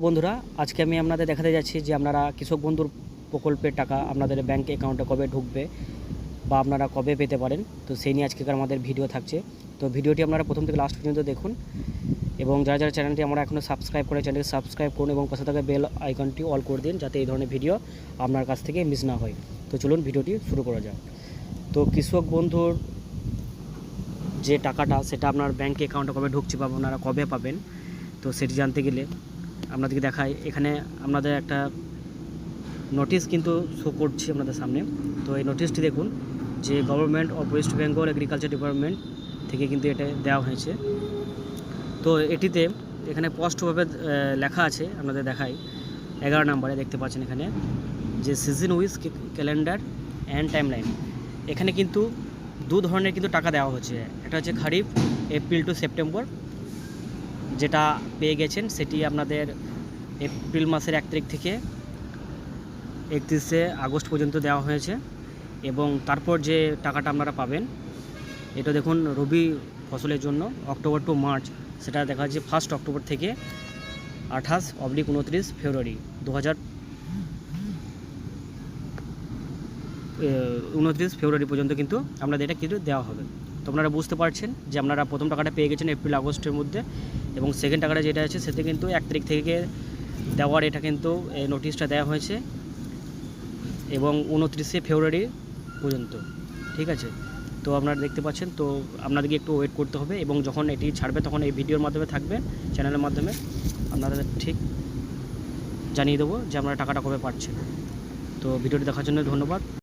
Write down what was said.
বন্ধুরা, আজকে আমি আপনাদের দেখাতে যাচ্ছি যে আপনারা কৃষক বন্ধুর প্রকল্পের টাকা আপনাদের ব্যাঙ্ক অ্যাকাউন্টে কবে ঢুকবে বা আপনারা কবে পেতে পারেন। তো সেই নিয়ে আজকেকার আমাদের ভিডিও থাকছে। তো ভিডিওটি আপনারা প্রথম থেকে লাস্ট পর্যন্ত দেখুন এবং যারা যারা চ্যানেলটি আমরা এখনও সাবস্ক্রাইব করে চ্যানেলটি সাবস্ক্রাইব করুন এবং পাশে থাকা বেল আইকনটি অল করে দিন, যাতে এই ধরনের ভিডিও আপনার কাছ থেকে মিস না হয়। তো চলুন ভিডিওটি শুরু করা যাক। তো কৃষক বন্ধুর যে টাকাটা সেটা আপনার ব্যাঙ্ক অ্যাকাউন্টে কবে ঢুকছে বা আপনারা কবে পাবেন, তো সেটি জানতে গেলে আপনাদেরকে দেখাই। এখানে আপনাদের একটা নোটিশ কিন্তু শো করছে আপনাদের সামনে। তো এই নোটিশটি দেখুন যে government of West Bengal agriculture department থেকে কিন্তু এটা দেওয়া হয়েছে। তো এটিতে এখানে স্পষ্টভাবে লেখা আছে, আপনাদের দেখাই 11 নম্বরে দেখতে পাচ্ছেন এখানে যে season wise calendar and timeline. এখানে কিন্তু দু ধরনের কিন্তু টাকা দেওয়া হচ্ছে। একটা হচ্ছে খারিফ এপ্রিল টু সেপ্টেম্বর, যেটা পেয়ে গেছেন সেটি আপনাদের এপ্রিল মাসের 1 তারিখ থেকে 31শে আগস্ট পর্যন্ত দেওয়া হয়েছে। এবং তারপর যে টাকাটা আপনারা পাবেন এটা দেখুন রবি ফসলের জন্য অক্টোবর টু মার্চ, সেটা দেখা যাচ্ছে 1 অক্টোবর থেকে 28/29 ফেব্রুয়ারি 29 ফেব্রুয়ারি পর্যন্ত কিন্তু আপনাদের এটা কিন্তু দেওয়া হবে। তো আপনারা বুঝতে পারছেন যে আপনারা প্রথম টাকাটা পেয়ে গেছেন এপ্রিল আগস্টের মধ্যে, এবং সেকেন্ড টাকাটা যেটা আছে সেটা কিন্তু 1 তারিখ থেকে দেওয়ার এটা কিন্তু নোটিশটা দেওয়া হয়েছে এবং 29শে ফেব্রুয়ারি পর্যন্ত। ঠিক আছে, তো আপনারা দেখতে পাচ্ছেন। তো আপনাদেরকে একটু ওয়েট করতে হবে এবং যখন এটি ছাড়বে তখন এই ভিডিওর মাধ্যমে থাকবে, চ্যানেলের মাধ্যমে আপনাদের ঠিক জানিয়ে দেবো যে আপনারা টাকাটা কবে পাচ্ছেন। তো ভিডিওটি দেখার জন্য ধন্যবাদ।